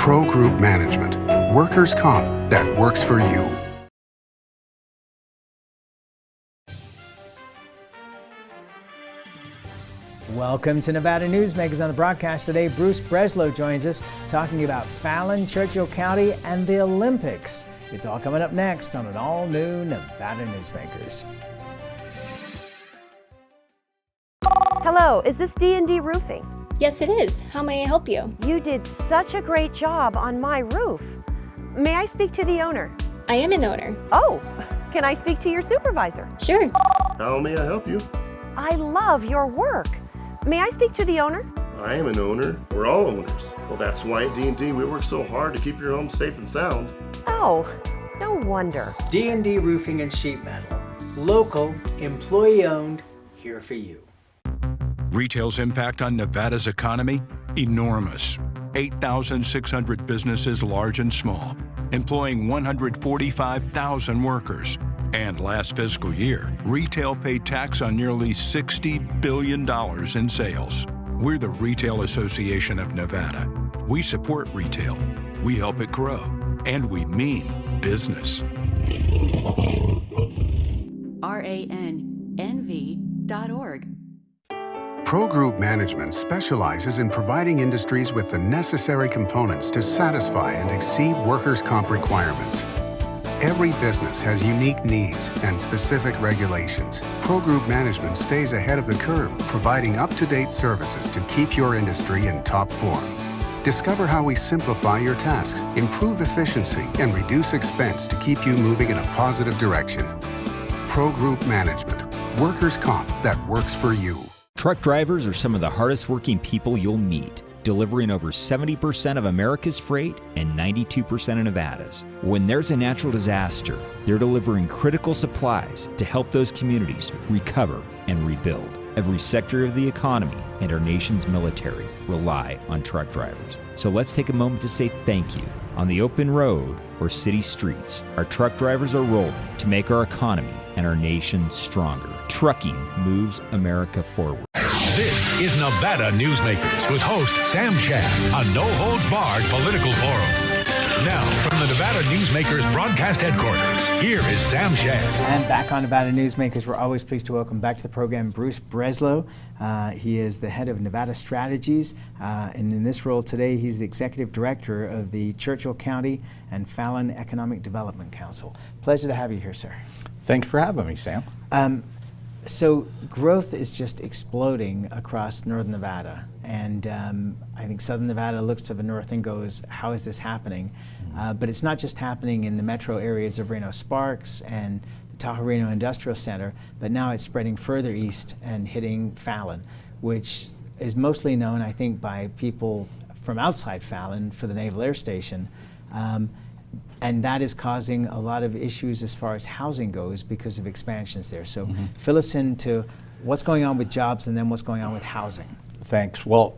Pro Group Management, workers' comp that works for you. Welcome to Nevada Newsmakers. On the broadcast today, Bruce Breslow joins us talking about Fallon, Churchill County, and the Olympics. It's all coming up next on an all-new Nevada Newsmakers. Hello, is this D&D Roofing? Yes, it is. How may I help you? You did such a great job on my roof. May I speak to the owner? I am an owner. Oh, can I speak to your supervisor? Sure. How may I help you? I love your work. May I speak to the owner? I am an owner. We're all owners. Well, that's why at D&D we work so hard to keep your home safe and sound. Oh, no wonder. D&D Roofing and Sheet Metal. Local, employee-owned, here for you. Retail's impact on Nevada's economy? Enormous. 8,600 businesses, large and small, employing 145,000 workers. And last fiscal year, retail paid tax on nearly $60 billion in sales. We're the Retail Association of Nevada. We support retail, we help it grow, and we mean business. RANNV.org. Pro Group Management specializes in providing industries with the necessary components to satisfy and exceed workers' comp requirements. Every business has unique needs and specific regulations. Pro Group Management stays ahead of the curve, providing up-to-date services to keep your industry in top form. Discover how we simplify your tasks, improve efficiency, and reduce expense to keep you moving in a positive direction. Pro Group Management, workers' comp that works for you. Truck drivers are some of the hardest working people you'll meet, delivering over 70% of America's freight and 92% of Nevada's. When there's a natural disaster, they're delivering critical supplies to help those communities recover and rebuild. Every sector of the economy and our nation's military rely on truck drivers. So let's take a moment to say thank you. On the open road or city streets, our truck drivers are rolling to make our economy and our nation stronger. Trucking moves America forward. This is Nevada Newsmakers with host Sam Shad, a no-holds-barred political forum. Now, from the Nevada Newsmakers broadcast headquarters, here is Sam Shad. And back on Nevada Newsmakers, we're always pleased to welcome back to the program Bruce Breslow. He is the head of Nevada Strategies, and in this role today, he's the executive director of the Churchill County and Fallon Economic Development Council. Pleasure to have you here, sir. Thanks for having me, Sam. So growth is just exploding across northern Nevada, and I think southern Nevada looks to the north and goes, how is this happening? But it's not just happening in the metro areas of Reno-Sparks and the Tahoe-Reno Industrial Center, but now it's spreading further east and hitting Fallon, which is mostly known, I think, by people from outside Fallon for the Naval Air Station. And that is causing a lot of issues as far as housing goes because of expansions there. So fill us into what's going on with jobs and then what's going on with housing. Thanks. Well,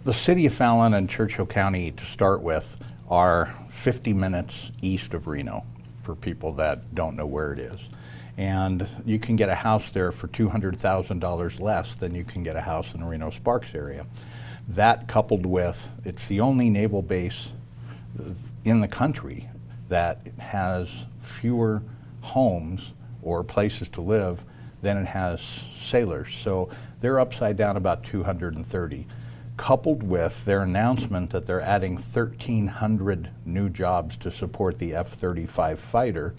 the city of Fallon and Churchill County, to start with, are 50 minutes east of Reno, for people that don't know where it is. And you can get a house there for $200,000 less than you can get a house in the Reno-Sparks area. That, coupled with, it's the only naval base in the country that has fewer homes or places to live than it has sailors. So they're upside down about 230. Coupled with their announcement that they're adding 1,300 new jobs to support the F-35 fighter,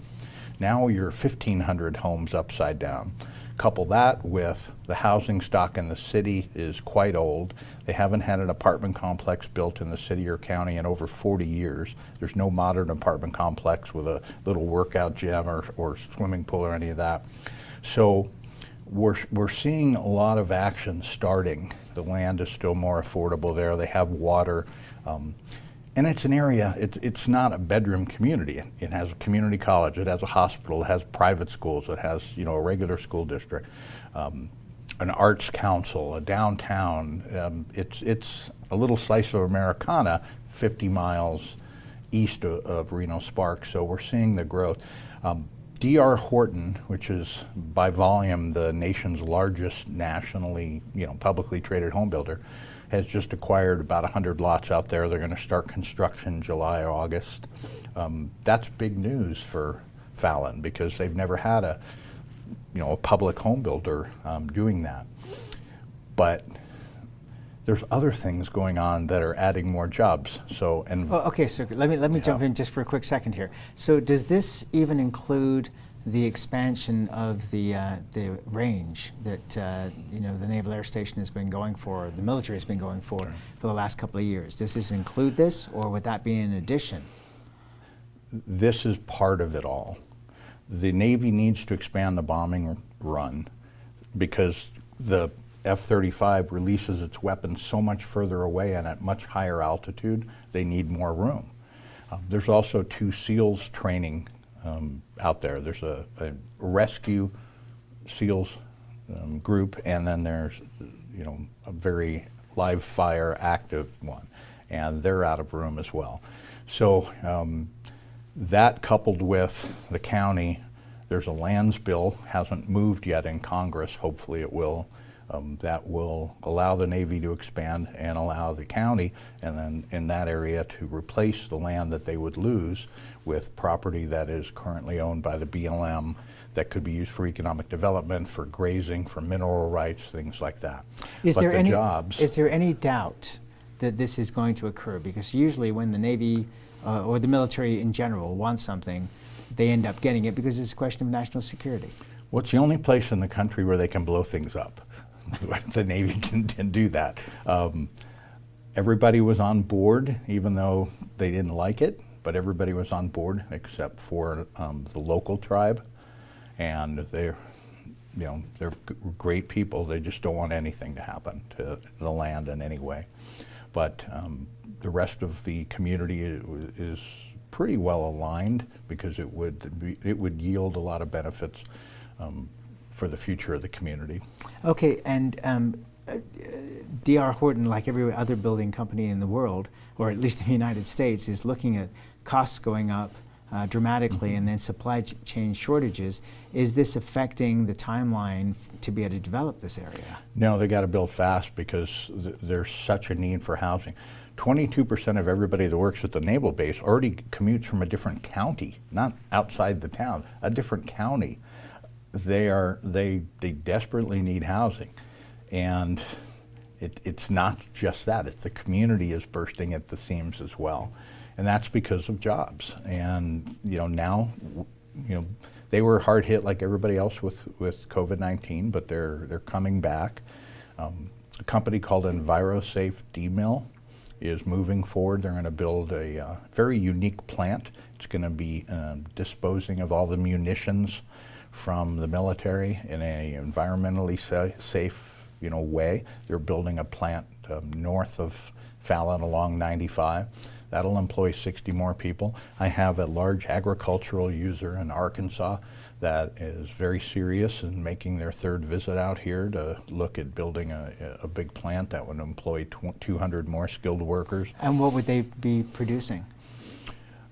now you're 1,500 homes upside down. Couple that with the housing stock in the city is quite old. They haven't had an apartment complex built in the city or county in over 40 years. There's no modern apartment complex with a little workout gym or swimming pool or any of that. So we're seeing a lot of action starting. The land is still more affordable there. They have water. And it's an area, it's not a bedroom community. It has a community college, it has a hospital, it has private schools, it has, you know, a regular school district, an arts council, a downtown. It's a little slice of Americana 50 miles east of Reno-Sparks, so we're seeing the growth. D.R. Horton, which is by volume the nation's largest nationally, publicly traded home builder, has just acquired about 100 lots out there. They're going to start construction July or August. That's big news for Fallon because they've never had a public home builder doing that. But there's other things going on that are adding more jobs. So okay, so let me jump in just for a quick second here. So does this even include the expansion of the range that the Naval Air Station has been going for, the military has been going for the last couple of years? Does this include this, or would that be in addition? This is part of it all. The Navy needs to expand the bombing run because the F-35 releases its weapons so much further away and at much higher altitude, they need more room. There's also 2 SEALs training out there. There's a rescue SEALs group, and then there's a very live fire active one, and they're out of room as well. So that coupled with the county, there's a lands bill, hasn't moved yet in Congress, hopefully it will, that will allow the Navy to expand and allow the county, and then in that area to replace the land that they would lose with property that is currently owned by the BLM that could be used for economic development, for grazing, for mineral rights, things like that. Is there any doubt that this is going to occur? Because usually when the Navy or the military in general wants something, they end up getting it because it's a question of national security. Well, it's the only place in the country where they can blow things up. The Navy can do that. Everybody was on board, even though they didn't like it, but everybody was on board except for the local tribe, and they're great people. They just don't want anything to happen to the land in any way. But the rest of the community is pretty well aligned because it would yield a lot of benefits for the future of the community. Okay, and D.R. Horton, like every other building company in the world, or at least in the United States, is looking at costs going up dramatically and then supply chain shortages. Is this affecting the timeline to be able to develop this area? No, they got to build fast because there's such a need for housing. 22% of everybody that works at the naval base already commutes from a different county, not outside the town, a different county. They desperately need housing, and it's not just that. It's the community is bursting at the seams as well, and that's because of jobs. And now, they were hard hit like everybody else with COVID-19, but they're coming back. A company called EnviroSafe D-Mill is moving forward. They're going to build a very unique plant. It's going to be disposing of all the munitions from the military in a environmentally safe way. They're building a plant north of Fallon along 95. That'll employ 60 more people. I have a large agricultural user in Arkansas that is very serious in making their 3rd visit out here to look at building a big plant that would employ 200 more skilled workers. And what would they be producing?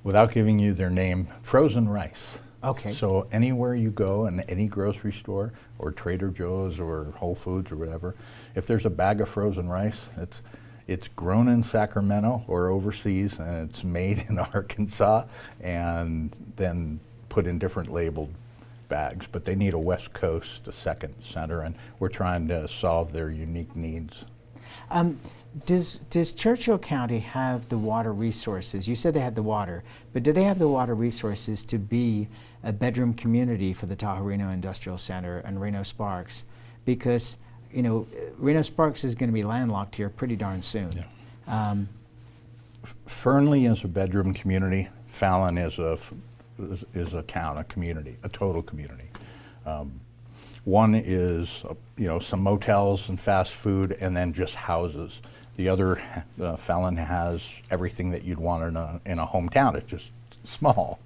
Without giving you their name, frozen rice. Okay. So anywhere you go, in any grocery store or Trader Joe's or Whole Foods or whatever, if there's a bag of frozen rice, it's grown in Sacramento or overseas, and it's made in Arkansas and then put in different labeled bags. But they need a West Coast, a second center, and we're trying to solve their unique needs. Does Churchill County have the water resources? You said they had the water, but do they have the water resources to be a bedroom community for the Tahoe Reno Industrial Center and Reno Sparks? Because Reno Sparks is going to be landlocked here pretty darn soon. Yeah. Fernley is a bedroom community. Fallon is a town, a community, a total community. One is some motels and fast food, and then just houses. The other, Fallon has everything that you'd want in a hometown. It's just small.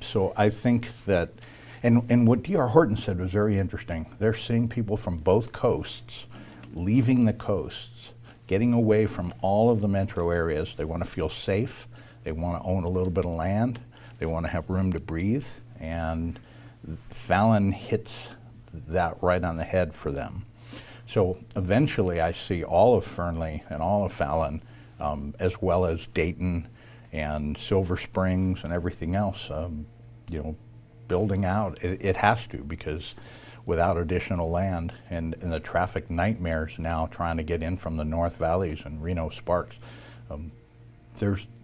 So I think that, and what D.R. Horton said was very interesting. They're seeing people from both coasts leaving the coasts, getting away from all of the metro areas. They want to feel safe. They want to own a little bit of land. They want to have room to breathe. And Fallon hits that right on the head for them. So eventually I see all of Fernley and all of Fallon, as well as Dayton and Silver Springs and everything else, building out. It has to, because without additional land and the traffic nightmares now trying to get in from the North Valleys and Reno Sparks,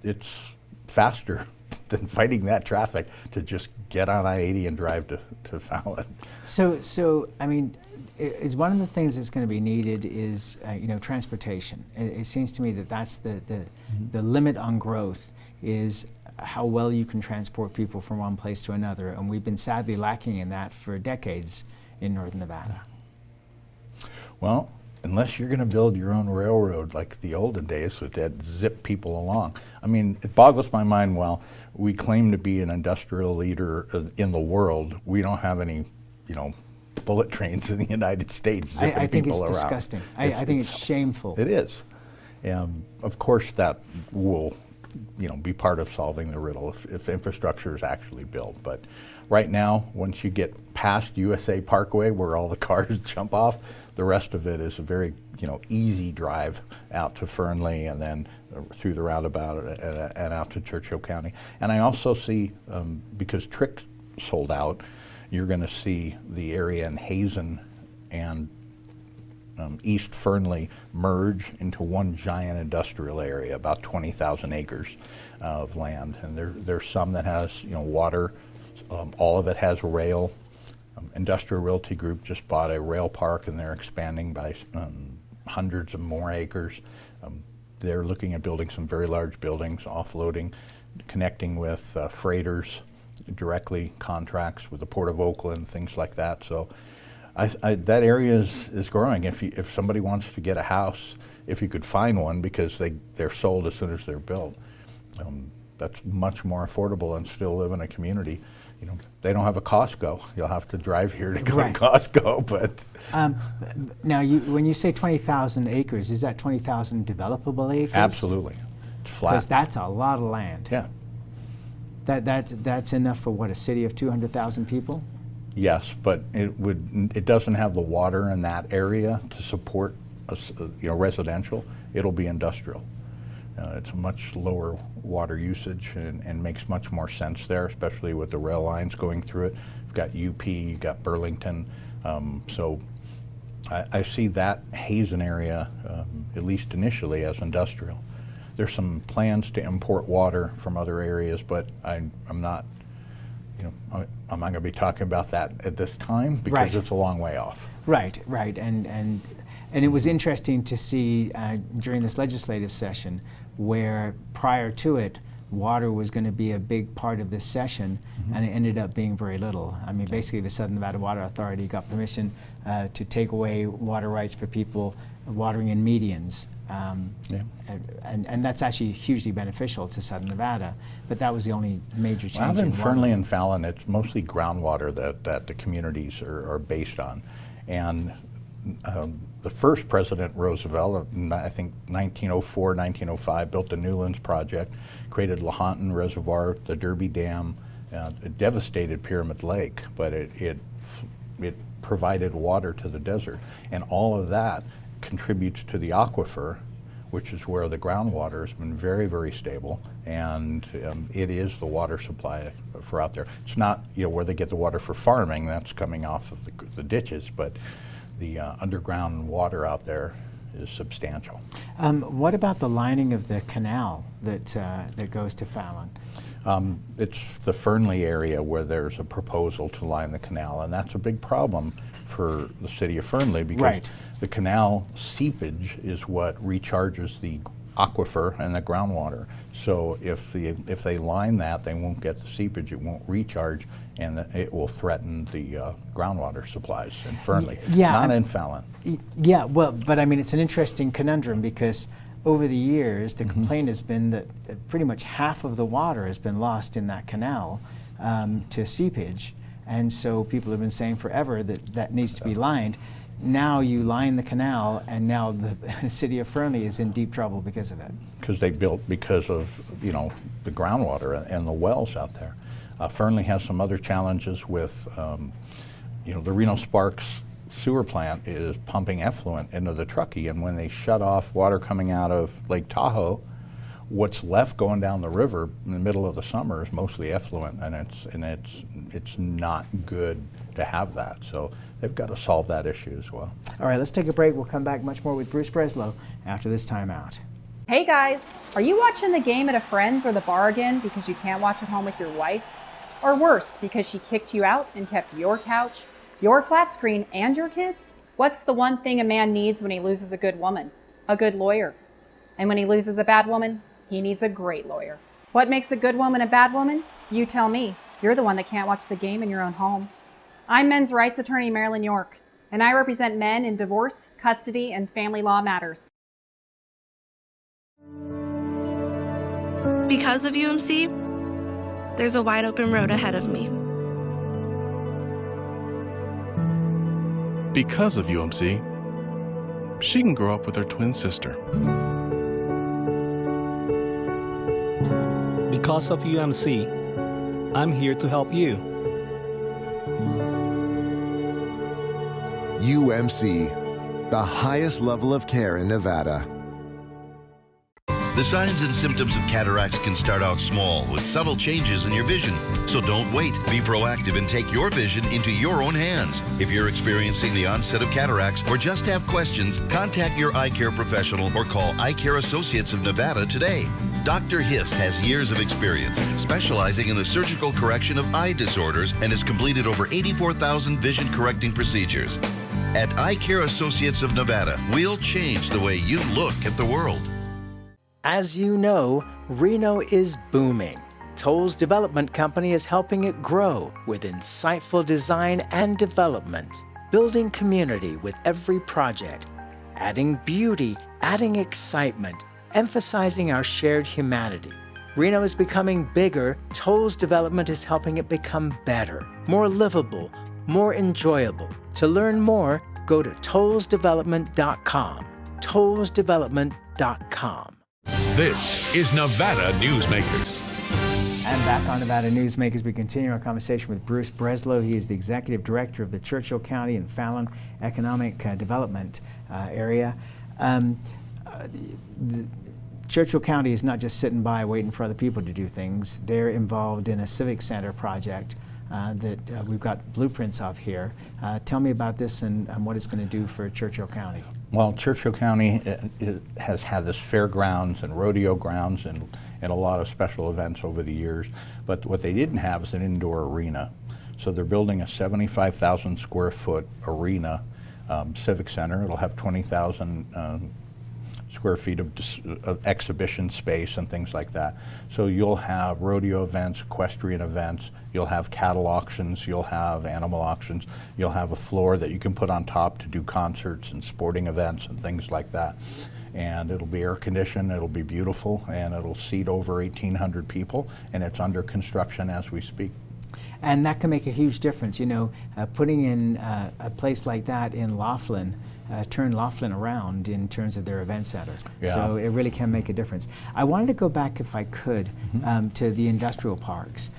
it's faster than fighting that traffic to just get on I-80 and drive to Fallon. So I mean, is one of the things that's going to be needed is transportation. It seems to me that that's the limit on growth is how well you can transport people from one place to another, and we've been sadly lacking in that for decades in northern Nevada. Well, unless you're going to build your own railroad like the olden days that zip people along. I mean, it boggles my mind. Well, we claim to be an industrial leader in the world. We don't have any, bullet trains in the United States zipping I think people it's around. Disgusting. I think it's shameful. It is. Of course, that will be part of solving the riddle if infrastructure is actually built. But right now, once you get past USA Parkway, where all the cars jump off, the rest of it is a very easy drive out to Fernley and then through the roundabout and out to Churchill County. And I also see, because Trick sold out, you're going to see the area in Hazen and East Fernley merge into one giant industrial area, about 20,000 acres of land. And there's some that has water. All of it has rail. Industrial Realty Group just bought a rail park, and they're expanding by hundreds of more acres. They're looking at building some very large buildings, offloading, connecting with freighters, directly contracts with the Port of Oakland, things like that. So that area is growing. If somebody wants to get a house, if you could find one, because they're sold as soon as they're built, that's much more affordable and still live in a community. They don't have a Costco. You'll have to drive here to go to Costco. But now, when you say 20,000 acres, is that 20,000 developable acres? Absolutely, it's flat. Because that's a lot of land. Yeah. That's enough for what, a city of 200,000 people? Yes, but it doesn't have the water in that area to support residential. It'll be industrial. It's a much lower water usage and makes much more sense there, especially with the rail lines going through it. You've got UP, you've got Burlington. So I see that Hazen area, at least initially, as industrial. There's some plans to import water from other areas, but I'm not going to be talking about that at this time because it's a long way off. Right. And it was interesting to see during this legislative session where prior to it, water was going to be a big part of this session, and it ended up being very little. I mean, basically the Southern Nevada Water Authority got permission to take away water rights for people watering in medians. And that's actually hugely beneficial to Southern Nevada, but that was the only major change. Well, in Fernley and Fallon, it's mostly groundwater that the communities are based on. And the first President Roosevelt, I think 1904, 1905, built the Newlands Project, created Lahontan Reservoir, the Derby Dam. It devastated Pyramid Lake, but it provided water to the desert. And all of that contributes to the aquifer, which is where the groundwater has been very, very stable, and it is the water supply for out there. It's not where they get the water for farming, that's coming off of the ditches, but the underground water out there is substantial. What about the lining of the canal that goes to Fallon? It's the Fernley area where there's a proposal to line the canal, and that's a big problem for the city of Fernley because the canal seepage is what recharges the aquifer and the groundwater. So if they line that, they won't get the seepage, it won't recharge, and it will threaten the groundwater supplies in Fernley, not in Fallon. Yeah, well, but I mean, it's an interesting conundrum because over the years, the complaint has been that pretty much half of the water has been lost in that canal to seepage, and so people have been saying forever that needs to be lined. Now you line the canal, and now the city of Fernley is in deep trouble because of it. Because they built because of the groundwater and the wells out there. Fernley has some other challenges with the Reno Sparks sewer plant is pumping effluent into the Truckee, and when they shut off water coming out of Lake Tahoe, what's left going down the river in the middle of the summer is mostly effluent, and it's not good to have that. So they've got to solve that issue as well. All right, let's take a break. We'll come back much more with Bruce Breslow after this timeout. Hey guys, are you watching the game at a friend's or the bar again because you can't watch at home with your wife? Or worse, because she kicked you out and kept your couch, your flat screen, and your kids? What's the one thing a man needs when he loses a good woman? A good lawyer. And when he loses a bad woman, he needs a great lawyer. What makes a good woman a bad woman? You tell me. You're the one that can't watch the game in your own home. I'm men's rights attorney Marilyn York, and I represent men in divorce, custody, and family law matters. Because of UMC, there's a wide open road ahead of me. Because of UMC, she can grow up with her twin sister. Because of UMC, I'm here to help you. UMC, the highest level of care in Nevada. The signs and symptoms of cataracts can start out small with subtle changes in your vision. So don't wait. Be proactive and take your vision into your own hands. If you're experiencing the onset of cataracts or just have questions, contact your eye care professional or call Eye Care Associates of Nevada today. Dr. Hiss has years of experience specializing in the surgical correction of eye disorders and has completed over 84,000 vision correcting procedures. At Eye Care Associates of Nevada, we'll change the way you look at the world. As you know, Reno is booming. Toll's development company is helping it grow with insightful design and development, building community with every project, adding beauty, adding excitement, emphasizing our shared humanity. Reno is becoming bigger. Toll's development is helping it become better, more livable, more enjoyable. To learn more, go to tollsdevelopment.com. tollsdevelopment.com. This is Nevada Newsmakers. And back on Nevada Newsmakers, we continue our conversation with Bruce Breslow. He is the Executive Director of the Churchill County and Fallon Economic Development area. Churchill County is not just sitting by waiting for other people to do things. They're involved in a civic center project that we've got blueprints of here. Tell me about this and what it's going to do for Churchill County. Well, Churchill County has had this fairgrounds and rodeo grounds and a lot of special events over the years, but what they didn't have is an indoor arena. So they're building a 75,000 square foot arena civic center. It'll have 20,000 square feet of exhibition space and things like that. So you'll have rodeo events, equestrian events, you'll have cattle auctions, you'll have animal auctions, you'll have a floor that you can put on top to do concerts and sporting events and things like that. And it'll be air conditioned, it'll be beautiful, and it'll seat over 1,800 people, and it's under construction as we speak. And that can make a huge difference. You know, putting in a place like that in Laughlin, turn Laughlin around in terms of their event center. Yeah. So it really can make a difference. I wanted to go back, if I could, to the industrial parks,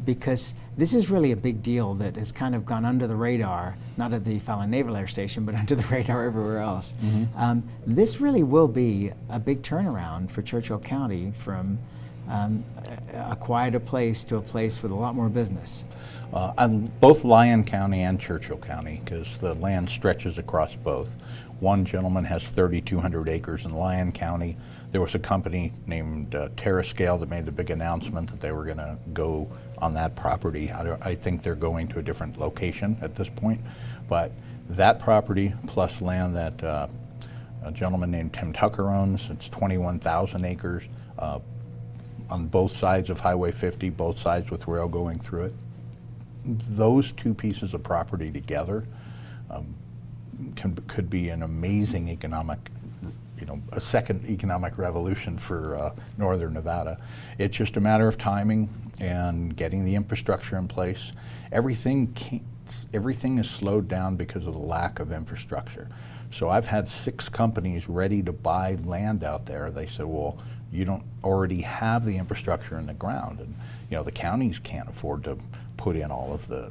because this is really a big deal that has kind of gone under the radar, not at the Fallon Naval Air Station, but under the radar everywhere else. This really will be a big turnaround for Churchill County from a quieter place to a place with a lot more business. Both Lyon County and Churchill County, because the land stretches across both. One gentleman has 3,200 acres in Lyon County. There was a company named TerraScale that made the big announcement that they were going to go on that property. I think they're going to a different location at this point. But that property plus land that a gentleman named Tim Tucker owns, it's 21,000 acres on both sides of Highway 50, both sides with rail going through it. Those two pieces of property together could be an amazing economic, a second economic revolution for northern Nevada. It's just a matter of timing and getting the infrastructure in place. Everything is slowed down because of the lack of infrastructure. So I've had 6 companies ready to buy land out there. They said, well, you don't already have the infrastructure in the ground, and the counties can't afford to put in all of the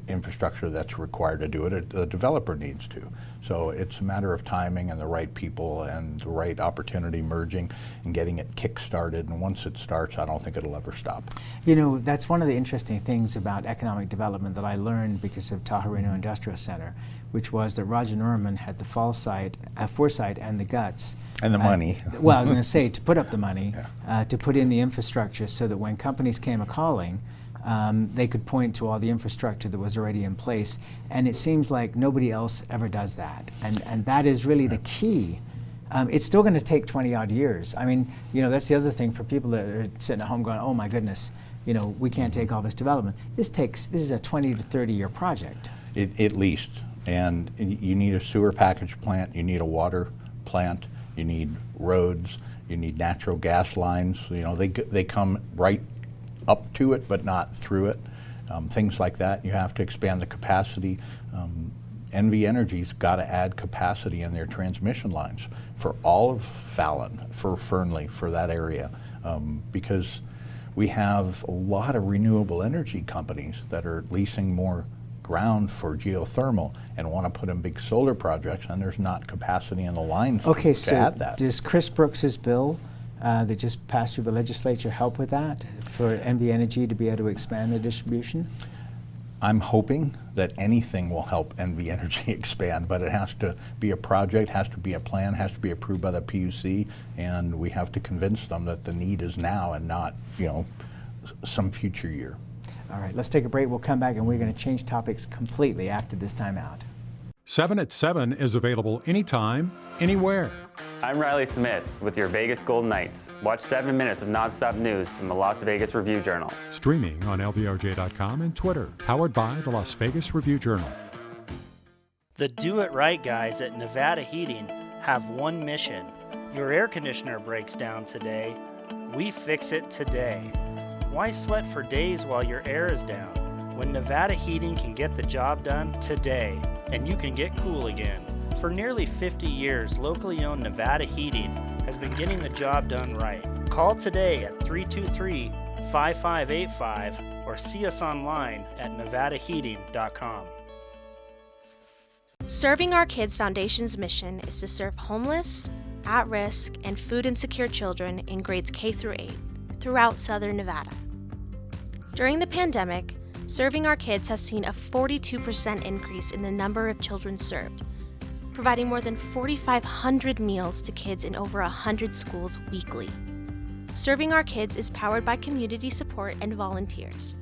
infrastructure that's required to do it. The developer needs to. So it's a matter of timing and the right people and the right opportunity merging and getting it kick-started. And once it starts, I don't think it'll ever stop. You know, that's one of the interesting things about economic development that I learned because of Tahoe Reno Industrial Center, which was that Roger Norman had the foresight and the guts. And the money. Well, I was going to say, to put up the money, to put in the infrastructure so that when companies came a-calling, they could point to all the infrastructure that was already in place. And it seems like nobody else ever does that. And that is really the key. It's still going to take 20-odd years. I mean, you know, that's the other thing for people that are sitting at home going, oh my goodness, you know, we can't take all this development. This is a 20 to 30-year project. At least. And you need a sewer package plant, you need a water plant, you need roads, you need natural gas lines. You know, they come right up to it, but not through it. Things like that. You have to expand the capacity. NV Energy's got to add capacity in their transmission lines for all of Fallon, for Fernley, for that area, because we have a lot of renewable energy companies that are leasing more ground for geothermal and want to put in big solar projects, and there's not capacity in the lines to add that. Does Chris Brooks's bill that just passed through the legislature help with that, for NV Energy to be able to expand their distribution? I'm hoping that anything will help NV Energy expand, but it has to be a project, has to be a plan, has to be approved by the PUC, and we have to convince them that the need is now and not, you know, some future year. All right, let's take a break. We'll come back and we're going to change topics completely after this time out. 7 at 7 is available anytime, anywhere. I'm Riley Smith with your Vegas Golden Knights. Watch 7 minutes of nonstop news from the Las Vegas Review-Journal. Streaming on LVRJ.com and Twitter. Powered by the Las Vegas Review-Journal. The Do It Right guys at Nevada Heating have one mission. Your air conditioner breaks down today. We fix it today. Why sweat for days while your air is down, when Nevada Heating can get the job done today, and you can get cool again? For nearly 50 years, locally owned Nevada Heating has been getting the job done right. Call today at 323-5585 or see us online at nevadaheating.com. Serving Our Kids Foundation's mission is to serve homeless, at-risk, and food insecure children in grades K through 8 throughout Southern Nevada. During the pandemic, Serving Our Kids has seen a 42% increase in the number of children served, providing more than 4,500 meals to kids in over 100 schools weekly. Serving Our Kids is powered by community support and volunteers.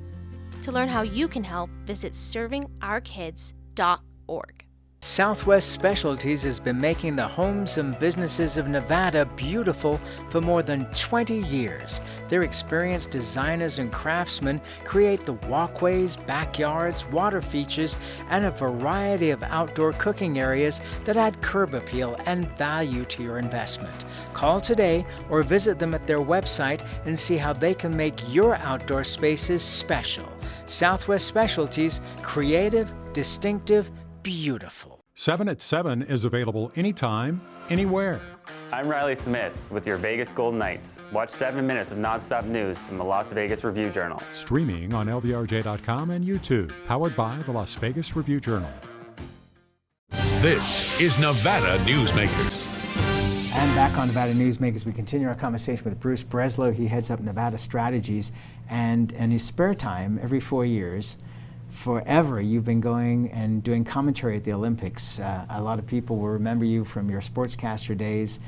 To learn how you can help, visit servingourkids.org. Southwest Specialties has been making the homes and businesses of Nevada beautiful for more than 20 years. Their experienced designers and craftsmen create the walkways, backyards, water features, and a variety of outdoor cooking areas that add curb appeal and value to your investment. Call today or visit them at their website and see how they can make your outdoor spaces special. Southwest Specialties, creative, distinctive, beautiful. 7 at 7 is available anytime, anywhere. I'm Riley Smith with your Vegas Golden Knights. Watch 7 minutes of nonstop news from the Las Vegas Review-Journal. Streaming on LVRJ.com and YouTube. Powered by the Las Vegas Review-Journal. This is Nevada Newsmakers. And back on Nevada Newsmakers, we continue our conversation with Bruce Breslow. He heads up Nevada Strategies, and in his spare time, every 4 years, forever, you've been going and doing commentary at the Olympics. A lot of people will remember you from your sportscaster days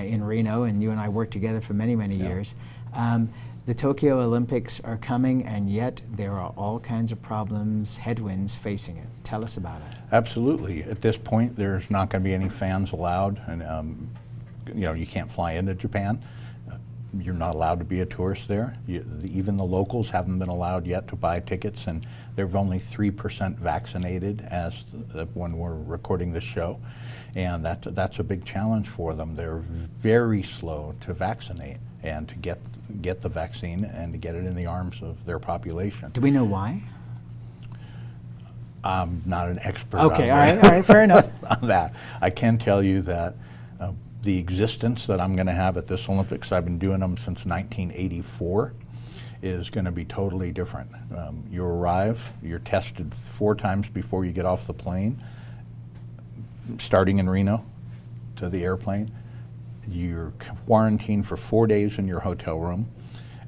in Reno, and you and I worked together for many, many years. The Tokyo Olympics are coming, and yet there are all kinds of problems, headwinds facing it. Tell us about it. Absolutely. At this point, there's not going to be any fans allowed, and you know, you can't fly into Japan. You're not allowed to be a tourist there. Even the locals haven't been allowed yet to buy tickets, and they're only 3% vaccinated as when we're recording this show, and that's a big challenge for them. They're very slow to vaccinate and to get the vaccine and to get it in the arms of their population. Do we know why? I'm not an expert okay, on all right, fair enough. on that. I can tell you that the existence that I'm going to have at this Olympics, I've been doing them since 1984, is going to be totally different. You arrive, you're tested 4 times before you get off the plane, starting in Reno to the airplane. You're quarantined for 4 days in your hotel room.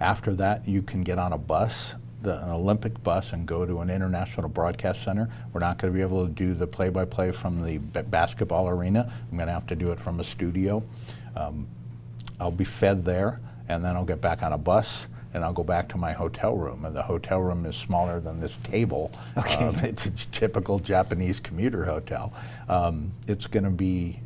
After that, you can get on a bus, an Olympic bus, and go to an international broadcast center. We're not going to be able to do the play-by-play from the basketball arena. I'm going to have to do it from a studio. I'll be fed there, and then I'll get back on a bus, and I'll go back to my hotel room. And the hotel room is smaller than this table. Okay. It's a typical Japanese commuter hotel. It's going to be,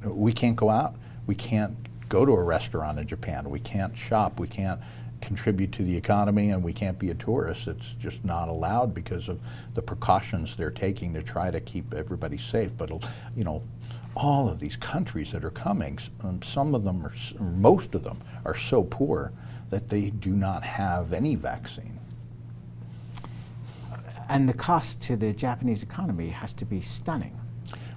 we can't go out. We can't go to a restaurant in Japan. We can't shop. We can't contribute to the economy, and we can't be a tourist. It's just not allowed because of the precautions they're taking to try to keep everybody safe. But, you know, all of these countries that are coming, some of them, most of them, are so poor that they do not have any vaccine. And the cost to the Japanese economy has to be stunning.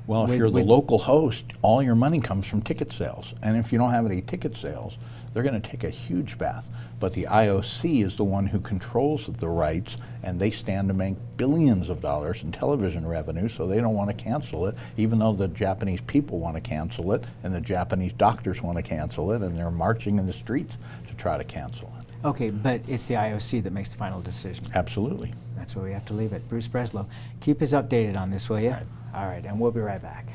Well, if you're the local host, all your money comes from ticket sales. And if you don't have any ticket sales, they're going to take a huge bath. But the IOC is the one who controls the rights, and they stand to make billions of dollars in television revenue, so they don't want to cancel it, even though the Japanese people want to cancel it, and the Japanese doctors want to cancel it, and they're marching in the streets to try to cancel it. Okay, but it's the IOC that makes the final decision. Absolutely. That's where we have to leave it. Bruce Breslow, keep us updated on this, will you? All right, and we'll be right back.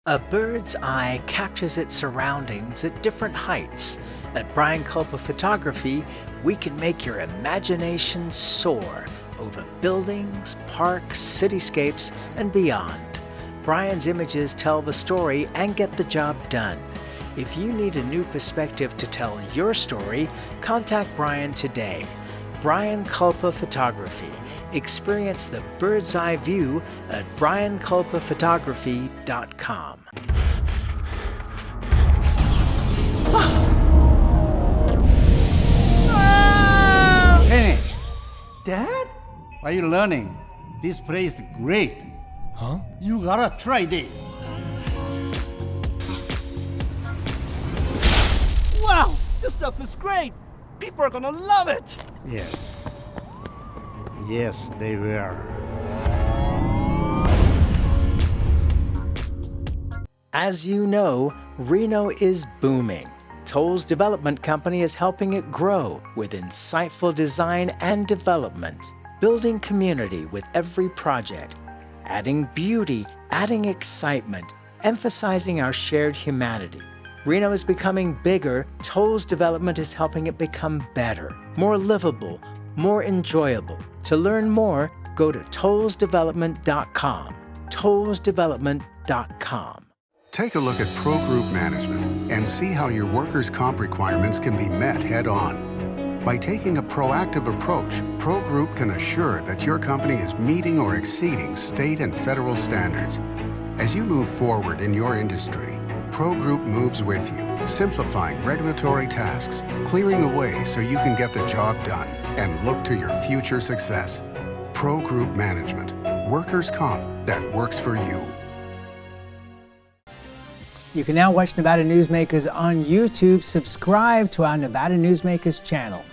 A bird's eye captures its surroundings at different heights. At Brian Culpa Photography, we can make your imagination soar over buildings, parks, cityscapes, and beyond. Brian's images tell the story and get the job done. If you need a new perspective to tell your story, contact Brian today. Brian Culpa Photography. Experience the bird's eye view at brianculpaphotography.com. Hey, Dad? What are you learning? This place is great. Huh? You gotta try this. Wow, this stuff is great. People are gonna love it. Yes. Yes, they will. As you know, Reno is booming. Toll's development company is helping it grow with insightful design and development, building community with every project, adding beauty, adding excitement, emphasizing our shared humanity. Reno is becoming bigger. Toll's development is helping it become better, more livable, more enjoyable. To learn more, go to tollsdevelopment.com. tollsdevelopment.com. Take a look at Pro Group Management and see how your workers' comp requirements can be met head-on. By taking a proactive approach, Pro Group can assure that your company is meeting or exceeding state and federal standards. As you move forward in your industry, Pro Group moves with you, simplifying regulatory tasks, clearing the way so you can get the job done and look to your future success. Pro Group Management, workers' comp that works for you. You can now watch Nevada Newsmakers on YouTube. Subscribe to our Nevada Newsmakers channel.